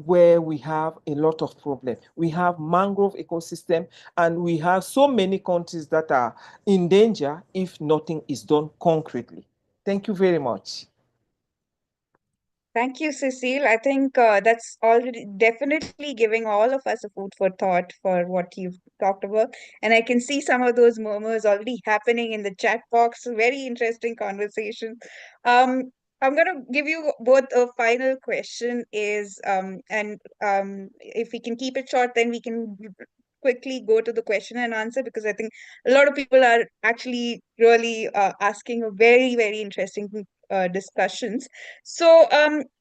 where we have a lot of problems. We have mangrove ecosystem, and we have so many countries that are in danger if nothing is done concretely. Thank you very much. Thank you, Cecile. I think that's already definitely giving all of us a food for thought for what you've talked about. And I can see some of those murmurs already happening in the chat box. Very interesting conversation. Um, I'm going to give you both a final question and if we can keep it short, then we can quickly go to the question and answer, because I think a lot of people are actually really asking a very, very interesting discussions. So,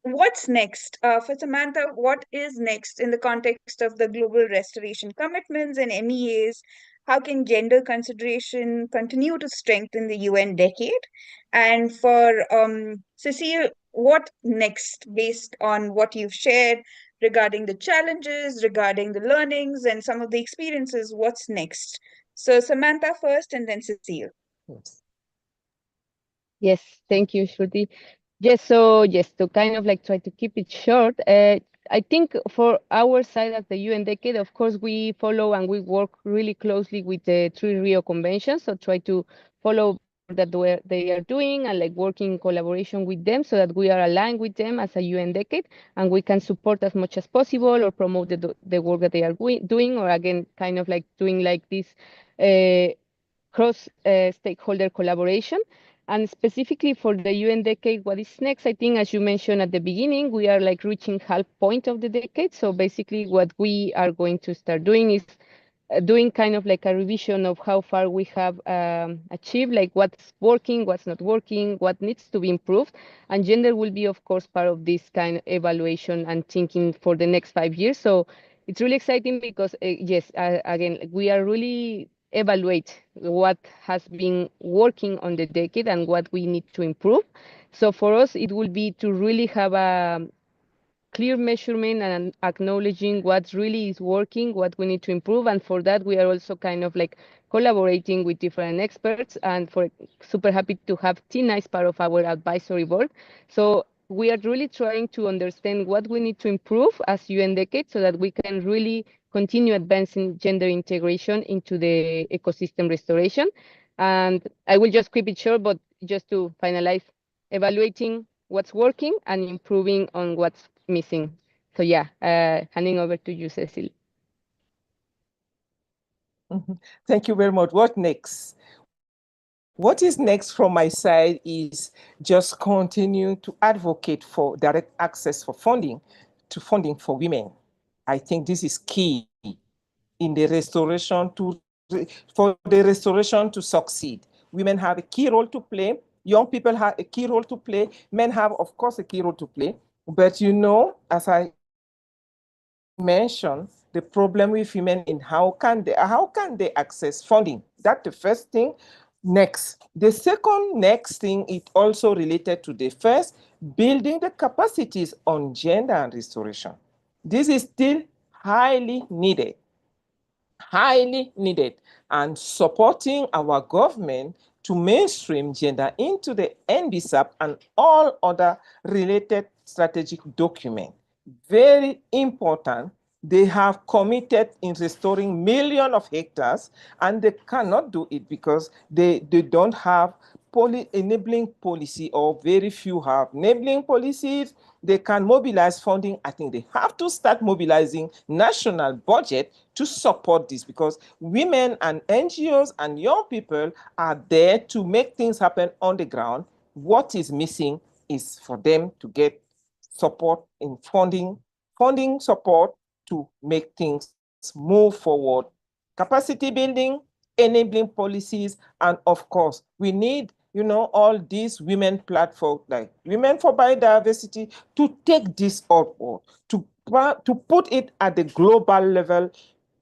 what's next? For Samantha, what is next in the context of the global restoration commitments and MEAs? How can gender consideration continue to strengthen the UN decade? And for Cecile, what next based on what you've shared regarding the challenges, regarding the learnings, and some of the experiences? What's next? So, Samantha first, and then Cecile. Yes. Yes, thank you, Shruti. Yes, to kind of like try to keep it short, I think for our side as the UN Decade, of course, we follow and we work really closely with the three Rio conventions. So try to follow that they are doing and like working in collaboration with them so that we are aligned with them as a UN Decade and we can support as much as possible or promote the work that they are doing, or again, kind of like doing like this cross stakeholder collaboration. And specifically for the UN decade, what is next? I think, as you mentioned at the beginning, we are like reaching half point of the decade. So basically, what we are going to start doing is doing kind of like a revision of how far we have achieved, like what's working, what's not working, what needs to be improved. And gender will be, of course, part of this kind of evaluation and thinking for the next 5 years. So it's really exciting because, yes, again, we are really evaluate what has been working on the decade and what we need to improve. So for us, it will be to really have a clear measurement and acknowledging what really is working, what we need to improve. And for that, we are also kind of like collaborating with different experts. And for super happy to have Tina as part of our advisory board. So we are really trying to understand what we need to improve as UN Decade so that we can really continue advancing gender integration into the ecosystem restoration. And I will just keep it short, but just to finalize, evaluating what's working and improving on what's missing. So yeah, handing over to you, Cecil. Thank you very much. What next? What is next from my side is just continue to advocate for direct access for funding for women. I think this is key in the restoration for the restoration to succeed. Women have a key role to play. Young people have a key role to play. Men have, of course, a key role to play. But you know, as I mentioned, the problem with women in how can they access funding? That's the first thing. Next, the second next thing is also related to the first, building the capacities on gender and restoration. This is still highly needed, and supporting our government to mainstream gender into the NBSAP and all other related strategic documents. Very important. They have committed in restoring millions of hectares, and they cannot do it because they don't have enabling policy, or very few have enabling policies. They can mobilize funding. I think they have to start mobilizing national budget to support this, because women and NGOs and young people are there to make things happen on the ground. What is missing is for them to get support in funding support to make things move forward. Capacity building, enabling policies, and of course, we need, you know, all these women platforms like Women for Biodiversity to take this upward, to put it at the global level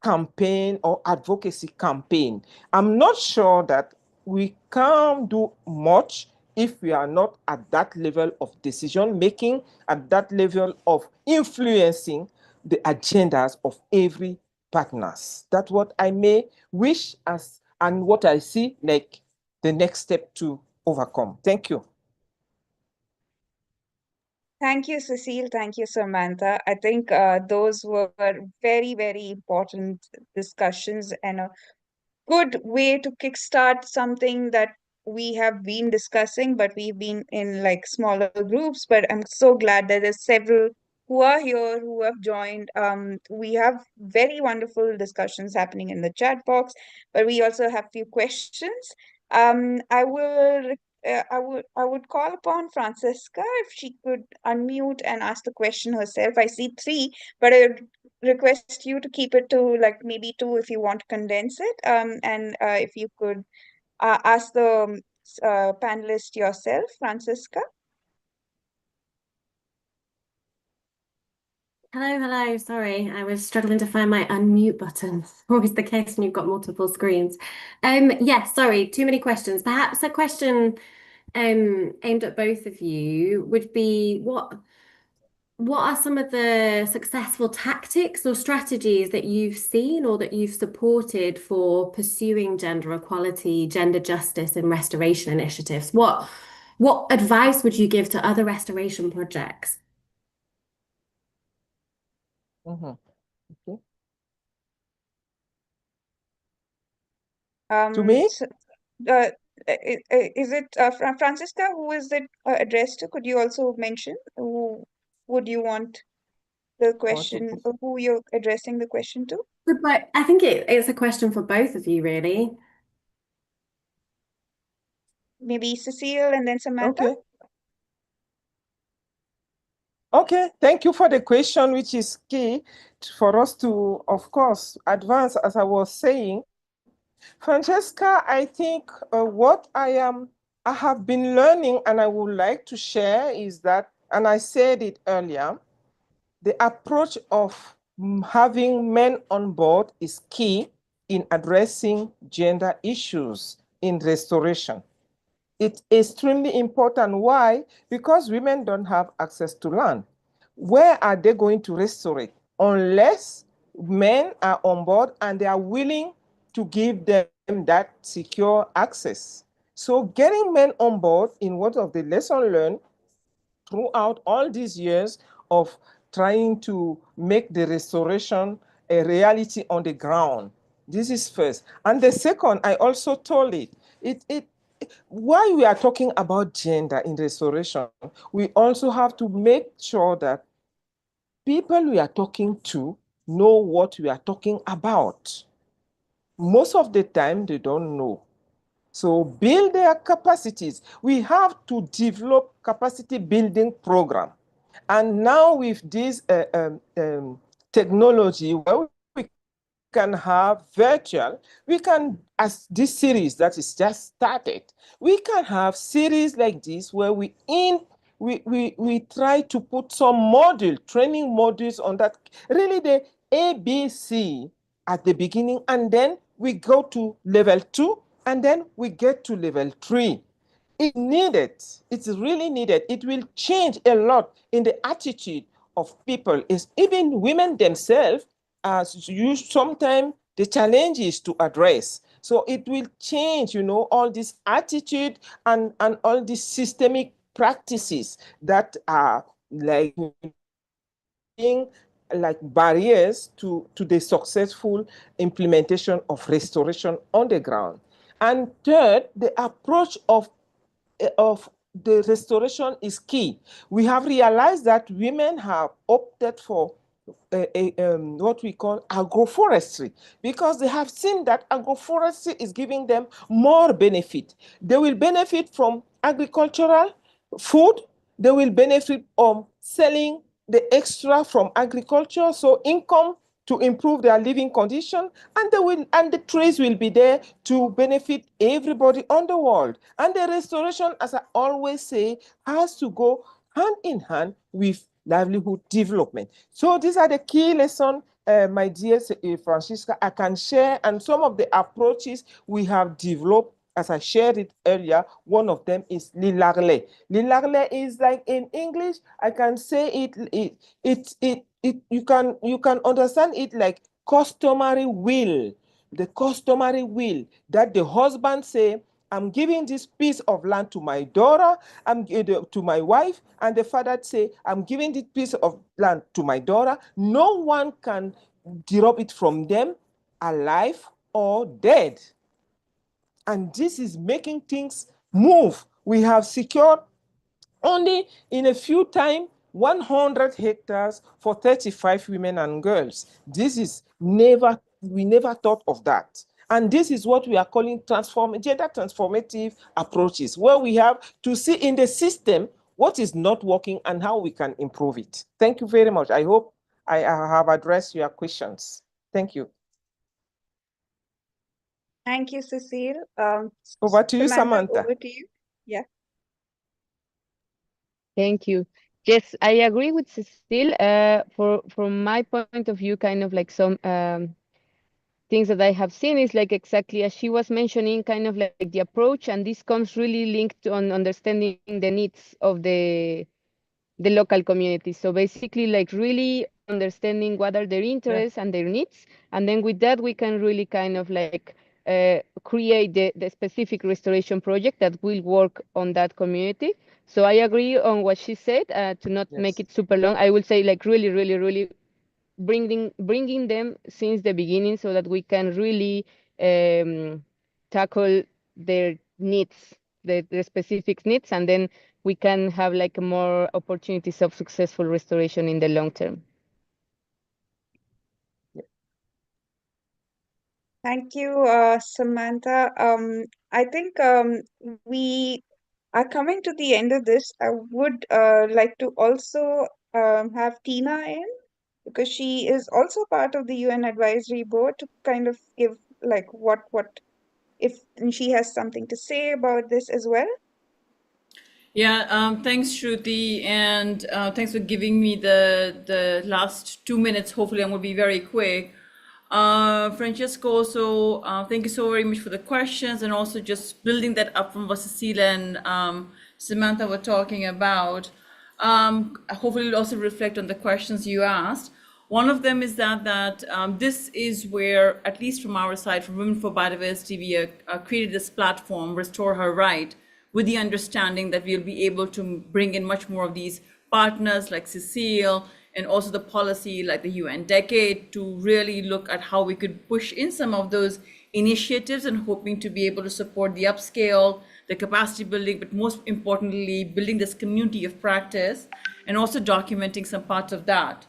campaign or advocacy campaign. I'm not sure that we can do much if we are not at that level of decision making, at that level of influencing the agendas of every partners. That's what I may wish as, and what I see like the next step to overcome. Thank you. Thank you, Cecile. Thank you, Samantha. I think those were very, very important discussions and a good way to kickstart something that we have been discussing, but we've been in like smaller groups. But I'm so glad that there's several who are here who have joined. We have very wonderful discussions happening in the chat box, but we also have few questions. I would call upon Francisca if she could unmute and ask the question herself. I see three, but I would request you to keep it to like maybe two if you want to condense it. And if you could ask the panelist yourself, Francisca. Hello. Sorry, I was struggling to find my unmute button. Always the case when you've got multiple screens. Yeah, sorry, too many questions. Perhaps a question aimed at both of you would be what are some of the successful tactics or strategies that you've seen or that you've supported for pursuing gender equality, gender justice, and restoration initiatives? What advice would you give to other restoration projects? Okay. To Um, me? so, is it Francisca? Who is it addressed to? Could you also mention who would you want the Or to question, or who you're addressing the question to? But I think it's a question for both of you, really. Maybe Cecile and then Samantha? Okay. Okay, thank you for the question, which is key for us to, of course, advance, as I was saying. Francesca, I think I have been learning and I would like to share is that, and I said it earlier, the approach of having men on board is key in addressing gender issues in restoration. It's extremely important. Why? Because women don't have access to land. Where are they going to restore it? Unless men are on board and they are willing to give them that secure access. So getting men on board in one of the lessons learned throughout all these years of trying to make the restoration a reality on the ground. This is first. And the second, I also told it while we are talking about gender in restoration, we also have to make sure that people we are talking to know what we are talking about. Most of the time, they don't know. So build their capacities. We have to develop capacity building program. And now with this technology, where we can have virtual, we can, as this series that is just started, we can have series like this where we try to put some training modules on that, really the ABC at the beginning, and then we go to level 2, and then we get to level 3. It's needed. It's really needed. It will change a lot in the attitude of people. Is even women themselves, as you sometimes the challenge is to address. So it will change, all this attitude and all these systemic practices that are like being like barriers to the successful implementation of restoration on the ground. And third, the approach of the restoration is key. We have realized that women have opted for what we call agroforestry because they have seen that agroforestry is giving them more benefit. They will benefit from agricultural food. They will benefit from selling the extra from agriculture, so income to improve their living condition, and the trees will be there to benefit everybody on the world. And the restoration, as I always say, has to go hand in hand with livelihood development. So these are the key lessons, my dear Francisca, I can share, and some of the approaches we have developed. As I shared it earlier, one of them is Lilarle. Lilarle is like in English, I can say you can understand it like customary will. The customary will that the husband say, I'm giving this piece of land to my daughter, to my wife, and the father say, I'm giving this piece of land to my daughter. No one can derob it from them, alive or dead. And this is making things move. We have secured only in a few time 100 hectares for 35 women and girls. We never thought of that. And this is what we are calling gender transformative approaches, where we have to see in the system what is not working and how we can improve it. Thank you very much. I hope I have addressed your questions. Thank you. Thank you, Cecile. Over to you, Samantha, Samantha. over to you. Yeah. Thank you. Yes, I agree with Cecile. From my point of view, kind of like some things that I have seen is like exactly as she was mentioning, kind of like the approach, and this comes really linked on understanding the needs of the local community. So basically, like really understanding what are their interests and their needs, and then with that we can really kind of like create the specific restoration project that will work on that community. So I agree on what she said. To not make it super long, I will say like really, really, really bringing them since the beginning so that we can really tackle their needs, the specific needs, and then we can have like more opportunities of successful restoration in the long term. Thank you, Samantha. I think we are coming to the end of this. I would like to also have Tina in because she is also part of the UN Advisory Board to kind of give like what if she has something to say about this as well. Yeah, thanks, Shruti, and thanks for giving me the last 2 minutes. Hopefully, I'm going to be very quick. Francesco, also, thank you so very much for the questions, and also just building that up from what Cecilia and Samantha were talking about. Hopefully, it'll also reflect on the questions you asked. One of them is that this is where, at least from our side, from Women for Biodiversity, we created this platform, Restore Her Right, with the understanding that we'll be able to bring in much more of these partners like Cecile and also the policy like the UN Decade to really look at how we could push in some of those initiatives and hoping to be able to support the upscale, the capacity building, but most importantly, building this community of practice and also documenting some parts of that.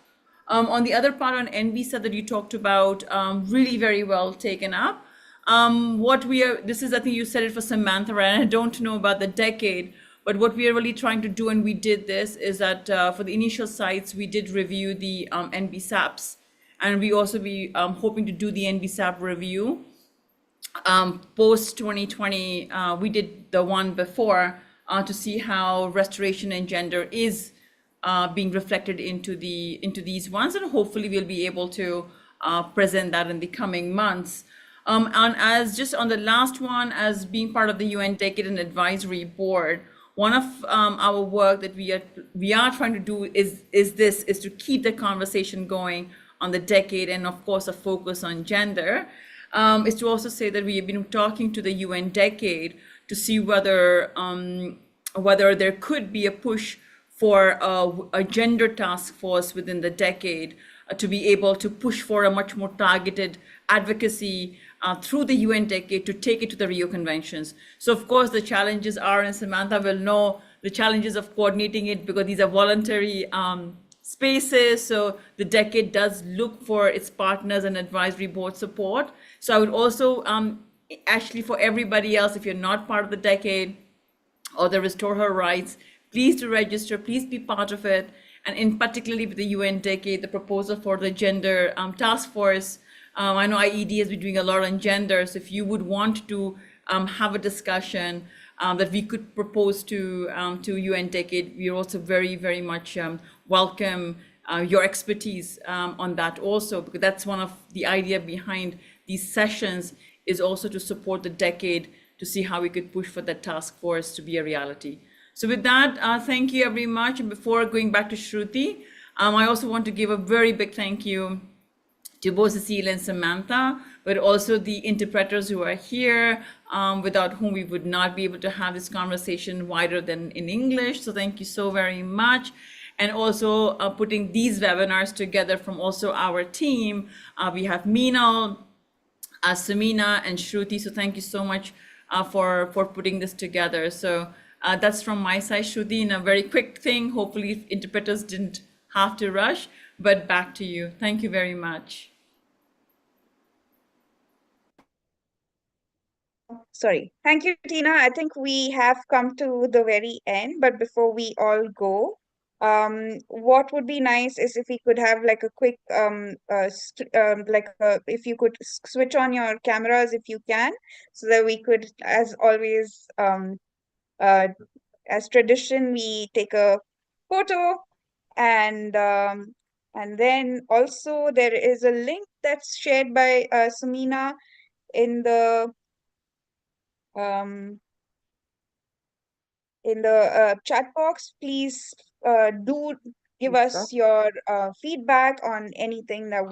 On the other part on NBSA that you talked about, really very well taken up. This is, I think you said it for Samantha, and I don't know about the decade, but what we are really trying to do, and we did this, is that for the initial sites, we did review the NBSAPs, and we also be hoping to do the NBSAP review. Post 2020, we did the one before to see how restoration and gender is being reflected into these ones, and hopefully we'll be able to present that in the coming months. And as just on the last one, as being part of the UN Decade and Advisory Board, one of our work that we are trying to do is to keep the conversation going on the decade, and of course a focus on gender, is to also say that we have been talking to the UN Decade to see whether there could be a push for a gender task force within the decade to be able to push for a much more targeted advocacy through the UN Decade to take it to the Rio Conventions. So of course the challenges are, and Samantha will know, the challenges of coordinating it because these are voluntary spaces. So the Decade does look for its partners and advisory board support. So I would also, actually for everybody else, if you're not part of the Decade or the Restore Her Rights, please do register, please be part of it. And in particularly with the UN Decade, the proposal for the gender task force, I know IED has been doing a lot on gender. So if you would want to have a discussion that we could propose to UN Decade, we also very, very much welcome your expertise on that also, because that's one of the idea behind these sessions, is also to support the Decade to see how we could push for that task force to be a reality. So with that, thank you very much. And before going back to Shruti, I also want to give a very big thank you to both Cecile and Samantha, but also the interpreters who are here, without whom we would not be able to have this conversation wider than in English. So thank you so very much. And also putting these webinars together from also our team. We have Meenal, Samina, and Shruti. So thank you so much for putting this together. So that's from my side, Shruti, in a very quick thing. Hopefully interpreters didn't have to rush, but back to you. Thank you very much. Sorry. Thank you, Tina. I think we have come to the very end, but before we all go, what would be nice is if we could have like a quick, if you could switch on your cameras if you can, so that we could, as always, as tradition, we take a photo, and then also there is a link that's shared by Samina in the um, chat box. Please do give us your feedback on anything that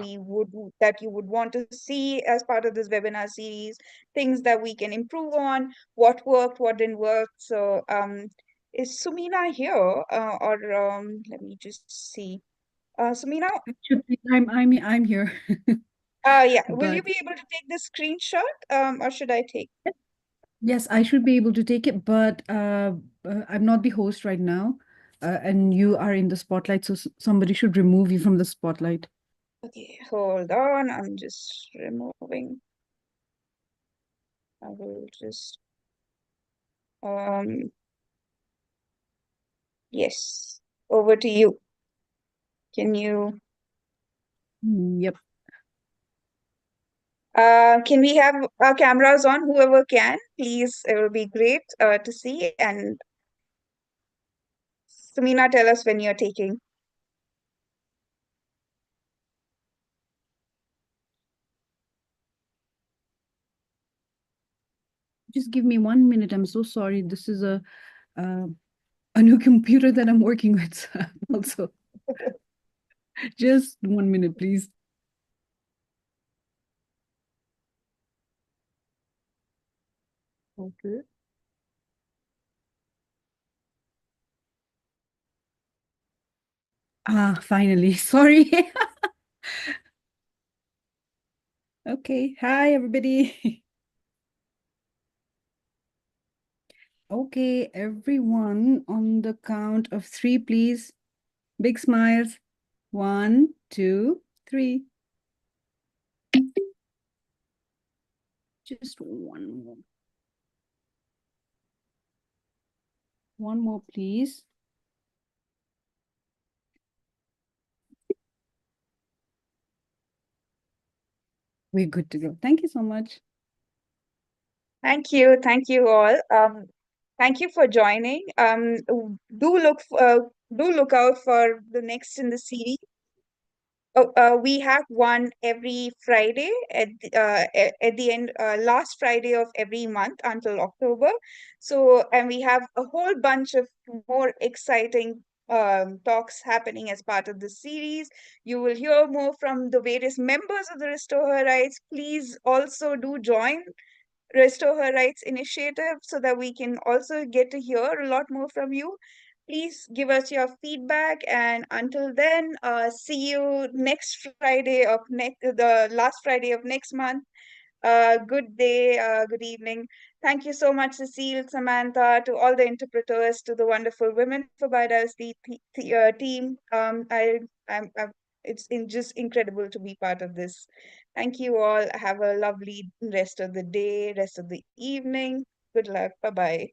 you would want to see as part of this webinar series, things that we can improve on, what worked, what didn't work. So is Sumina here, or let me just see. Sumina, I'm here. yeah, will you But be able to take the screenshot, or should I take? yes, I should be able to take it, but I'm not the host right now. And you are in the spotlight, so somebody should remove you from the spotlight. Okay, hold on. I'm just removing. I will just um yes, over to you. Can you Yep. can we have our cameras on? Whoever can, please, it will be great to see. And Sumina, tell us when you're taking. Just give me 1 minute. I'm so sorry. This is a new computer that I'm working with. Also, just 1 minute, please. Okay. Ah, finally. Sorry. Okay. Hi, everybody. Okay, everyone, on the count of three, please. Big smiles. 1, 2, 3. Just one more. One more, please. We're good to go. Thank you so much. Thank you all. Thank you for joining. Do look out for the next in the series. Oh, we have one every Friday at the end, last Friday of every month until October. So, and we have a whole bunch of more exciting talks happening as part of the series. You will hear more from the various members of the Restore Her Rights. Please also do join Restore Her Rights initiative so that we can also get to hear a lot more from you. Please give us your feedback, and until then, see you next Friday of the last Friday of next month. Good day, good evening. Thank you so much, Cecile, Samantha, to all the interpreters, to the wonderful Women for Biodiversity team. It's just incredible to be part of this. Thank you all. Have a lovely rest of the day, rest of the evening. Good luck. Bye bye.